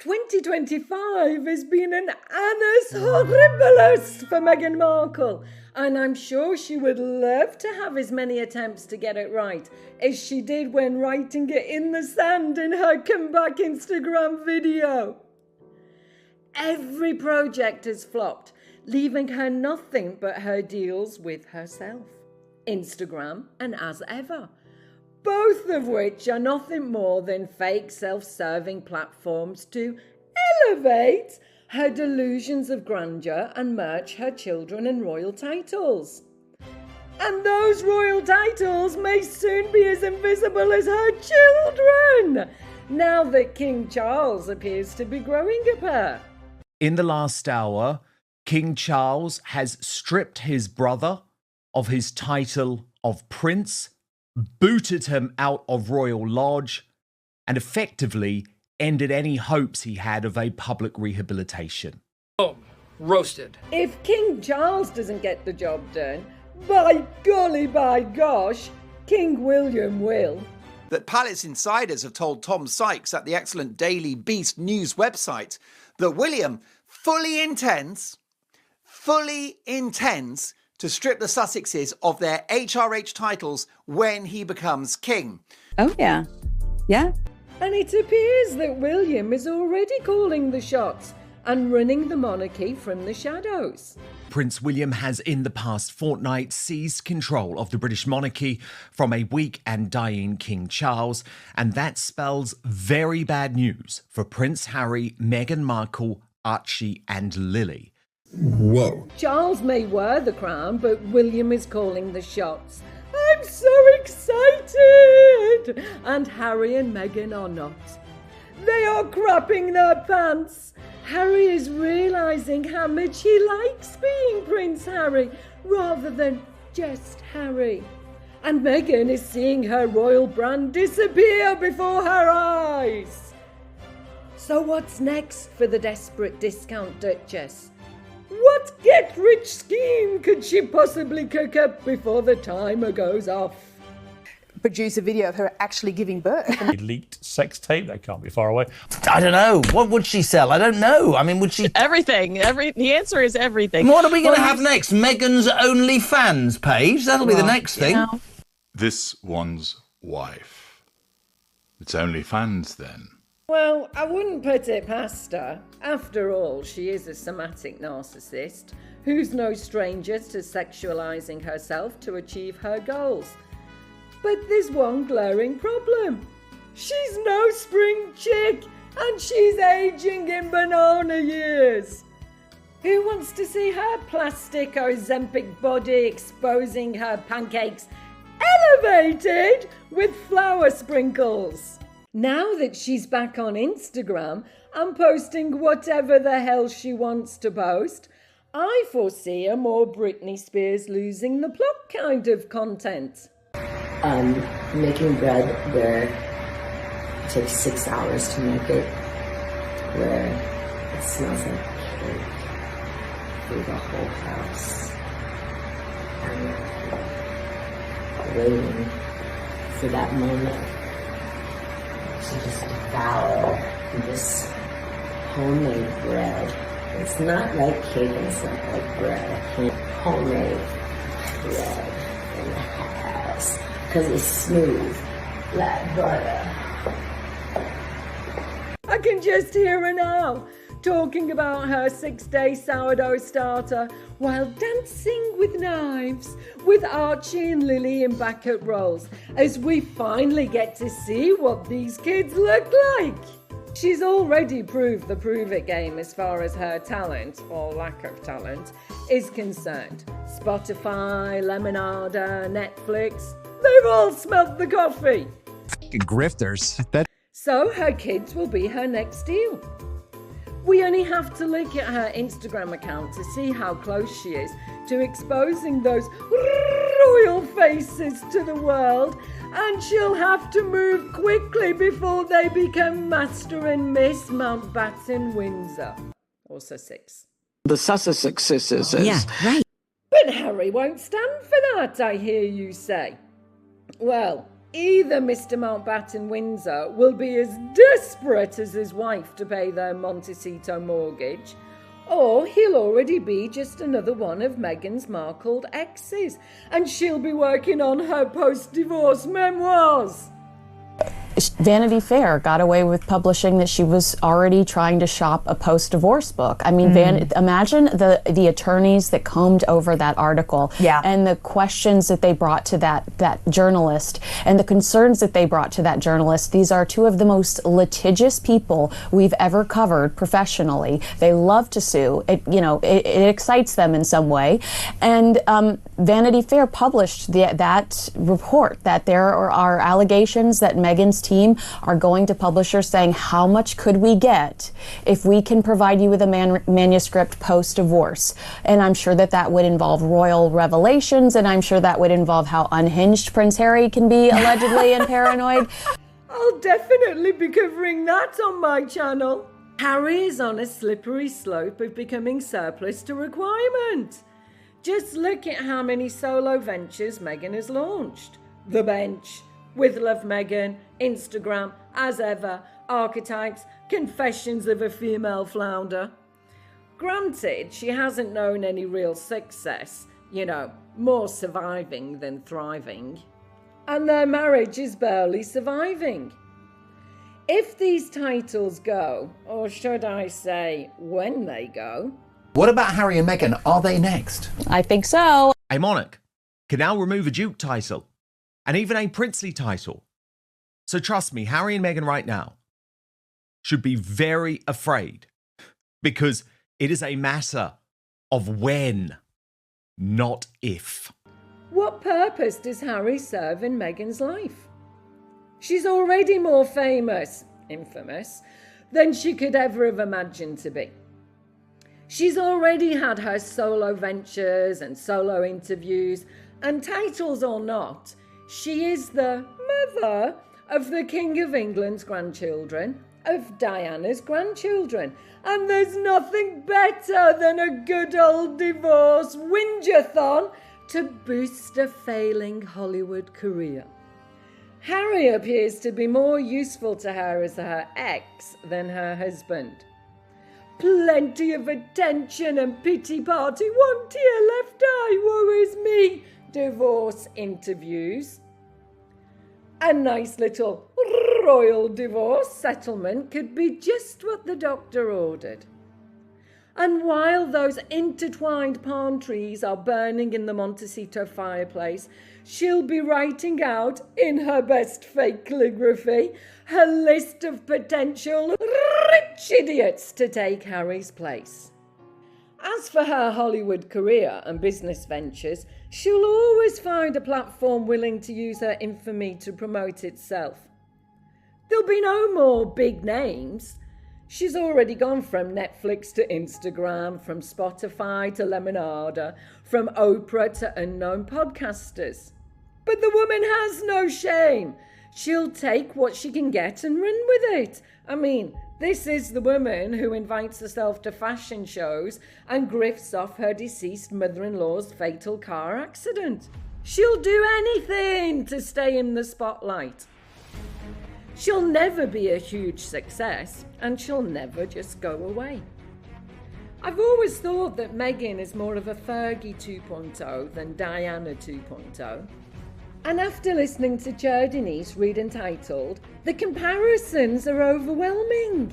2025 has been an annus horribilis for Meghan Markle, and I'm sure she would love to have as many attempts to get it right as she did when writing it in the sand in her comeback Instagram video. Every project has flopped, leaving her nothing but her deals with herself, Instagram and As Ever, both of which are nothing more than fake self-serving platforms to elevate her delusions of grandeur and merch her children and royal titles. And those royal titles may soon be as invisible as her children, now that King Charles appears to be growing a pair. In the last hour, King Charles has stripped his brother of his title of prince, booted him out of Royal Lodge, and effectively ended any hopes he had of a public rehabilitation. Boom. Roasted. If King Charles doesn't get the job done, by golly, by gosh, King William will. That palace insiders have told Tom Sykes at the excellent Daily Beast news website that William fully intends to strip the Sussexes of their HRH titles when he becomes king. Oh, yeah. Yeah. And it appears that William is already calling the shots and running the monarchy from the shadows. Prince William has in the past fortnight seized control of the British monarchy from a weak and dying King Charles, and that spells very bad news for Prince Harry, Meghan Markle, Archie and Lily. Whoa. Charles may wear the crown, but William is calling the shots. I'm so excited! And Harry and Meghan are not. They are crapping their pants. Harry is realising how much he likes being Prince Harry rather than just Harry. And Meghan is seeing her royal brand disappear before her eyes. So what's next for the desperate discount Duchess? What get-rich scheme could she possibly cook up before the timer goes off? Produce a video of her actually giving birth. Leaked sex tape, that can't be far away. I don't know. What would she sell? I don't know. I mean, would she... Everything. The answer is everything. What are we going to have next? Meghan's OnlyFans page? That'll be the next thing. You know. This one's wife. It's OnlyFans then. Well, I wouldn't put it past her. After all, she is a somatic narcissist who's no stranger to sexualizing herself to achieve her goals. But there's one glaring problem. She's no spring chick, and she's aging in banana years. Who wants to see her plastic Ozempic body exposing her pancakes elevated with flour sprinkles? Now that she's back on Instagram and posting whatever the hell she wants to post, I foresee a more Britney Spears losing the plot kind of content. Making bread where it takes 6 hours to make it, where it smells like cake through the whole house, and waiting for that moment to just devour this homemade bread. It's not like cake and it's not like bread. Homemade bread in the house. Because it's smooth like butter. I can just hear her now, talking about her 6-day sourdough starter while dancing with knives with Archie and Lily in backup roles as we finally get to see what these kids look like. She's already proved the prove-it game as far as her talent, or lack of talent, is concerned. Spotify, Lemonada, Netflix, they've all smelled the coffee. Grifters. So her kids will be her next deal. We only have to look at her Instagram account to see how close she is to exposing those royal faces to the world, and she'll have to move quickly before they become Master and Miss Mountbatten Windsor, or Sussex. The Sussexes. Yeah, right. But Harry won't stand for that, I hear you say. Well, Either Mr. Mountbatten Windsor will be as desperate as his wife to pay their Montecito mortgage, or he'll already be just another one of Meghan's Markle exes, and she'll be working on her post-divorce memoirs. Vanity Fair got away with publishing that she was already trying to shop a post-divorce book. I mean, imagine the attorneys that combed over that article, and the questions that they brought to that journalist, and the concerns that they brought to that journalist. These are two of the most litigious people we've ever covered professionally. They love to sue. It excites them in some way, and Vanity Fair published that report that there are allegations that Meghan's team are going to publishers saying, how much could we get if we can provide you with a manuscript post-divorce? And I'm sure that would involve royal revelations, and I'm sure that would involve how unhinged Prince Harry can be allegedly and paranoid. I'll definitely be covering that on my channel. Harry is on a slippery slope of becoming surplus to requirement. Just look at how many solo ventures Meghan has launched. The Bench, With Love Meghan, Instagram, As Ever, Archetypes, Confessions of a Female Flounder. Granted, she hasn't known any real success, more surviving than thriving. And their marriage is barely surviving. If these titles go, or should I say, when they go... What about Harry and Meghan? Are they next? I think so. A monarch can now remove a duke title and even a princely title. So trust me, Harry and Meghan right now should be very afraid, because it is a matter of when, not if. What purpose does Harry serve in Meghan's life? She's already more infamous, than she could ever have imagined to be. She's already had her solo ventures and solo interviews, and titles or not, she is the mother of the King of England's grandchildren, of Diana's grandchildren, and there's nothing better than a good old divorce whinge-a-thon to boost a failing Hollywood career. Harry appears to be more useful to her as her ex than her husband. Plenty of attention and pity party, one tear left eye, woe is me, divorce interviews. A nice little royal divorce settlement could be just what the doctor ordered. And while those intertwined palm trees are burning in the Montecito fireplace, she'll be writing out, in her best fake calligraphy, her list of potential rich idiots to take Harry's place. As for her Hollywood career and business ventures, she'll always find a platform willing to use her infamy to promote itself. There'll be no more big names. She's already gone from Netflix to Instagram, from Spotify to Lemonada, from Oprah to unknown podcasters. But the woman has no shame. She'll take what she can get and run with it. I mean, this is the woman who invites herself to fashion shows and grifts off her deceased mother-in-law's fatal car accident. She'll do anything to stay in the spotlight. She'll never be a huge success, and she'll never just go away. I've always thought that Meghan is more of a Fergie 2.0 than Diana 2.0. And after listening to Cher Denise read entitled, the comparisons are overwhelming.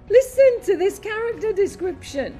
Listen to this character description.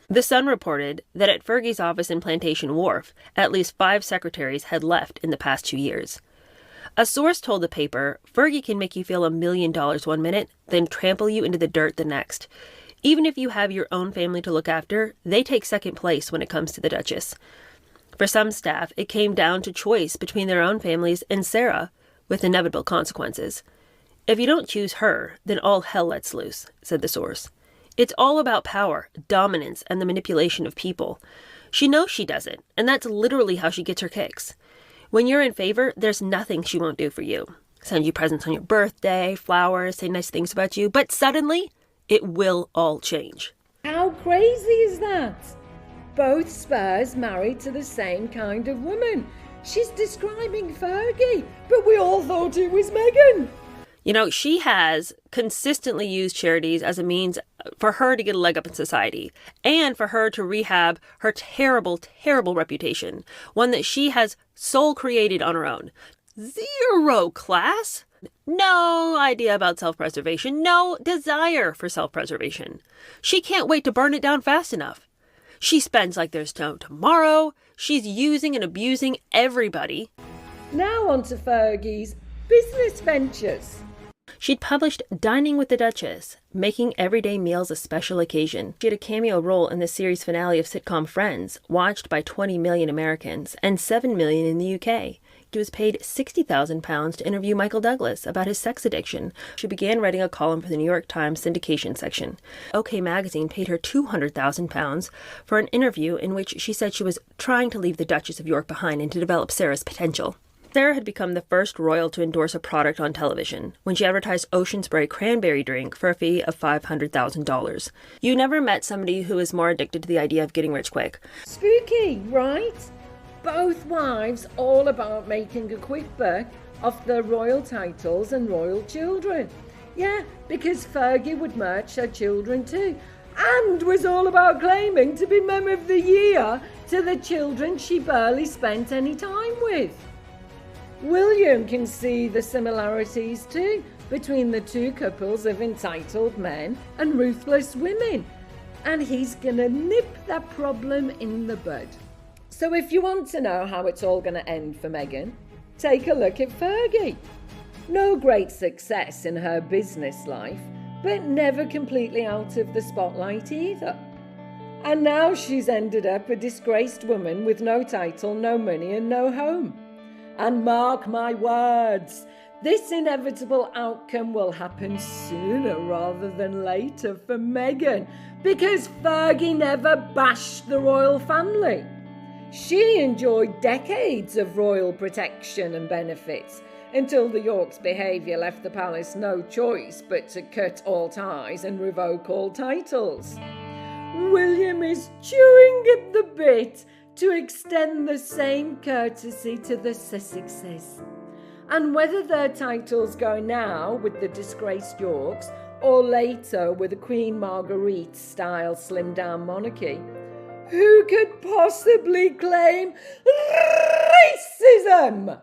The Sun reported that at Fergie's office in Plantation Wharf, at least 5 secretaries had left in the past 2 years. A source told the paper, Fergie can make you feel $1 million one minute, then trample you into the dirt the next. Even if you have your own family to look after, they take second place when it comes to the Duchess. For some staff, it came down to choice between their own families and Sarah, with inevitable consequences. If you don't choose her, then all hell lets loose, said the source. It's all about power, dominance, and the manipulation of people. She knows she does it, and that's literally how she gets her kicks. When you're in favor, there's nothing she won't do for you. Send you presents on your birthday, flowers, say nice things about you, but suddenly, it will all change. How crazy is that? Both Spurs married to the same kind of woman. She's describing Fergie, but we all thought it was Meghan. You know, she has consistently used charities as a means for her to get a leg up in society and for her to rehab her terrible, terrible reputation, one that she has soul created on her own. Zero class, no idea about self-preservation, no desire for self-preservation. She can't wait to burn it down fast enough. She spends like there's no tomorrow. She's using and abusing everybody. Now on to Fergie's business ventures. She'd published Dining with the Duchess, making everyday meals a special occasion. She had a cameo role in the series finale of sitcom Friends, watched by 20 million Americans and 7 million in the UK. She was paid £60,000 to interview Michael Douglas about his sex addiction. She began writing a column for the New York Times syndication section. OK Magazine paid her £200,000 for an interview in which she said she was trying to leave the Duchess of York behind and to develop Sarah's potential. Sarah had become the first royal to endorse a product on television when she advertised Ocean Spray cranberry drink for a fee of $500,000. You never met somebody who was more addicted to the idea of getting rich quick. Spooky, right? Both wives all about making a quick buck off their royal titles and royal children. Yeah, because Fergie would merch her children too, and was all about claiming to be Mem of the Year to the children she barely spent any time with. William can see the similarities too between the two couples of entitled men and ruthless women, and he's gonna nip that problem in the bud. So if you want to know how it's all gonna end for Meghan, take a look at Fergie. No great success in her business life, but never completely out of the spotlight either. And now she's ended up a disgraced woman with no title, no money and no home. And mark my words, this inevitable outcome will happen sooner rather than later for Meghan, because Fergie never bashed the royal family. She enjoyed decades of royal protection and benefits until the Yorks' behaviour left the palace no choice but to cut all ties and revoke all titles. William is chewing at the bit to extend the same courtesy to the Sussexes. And whether their titles go now with the disgraced Yorks or later with a Queen Marguerite-style slimmed-down monarchy, who could possibly claim racism?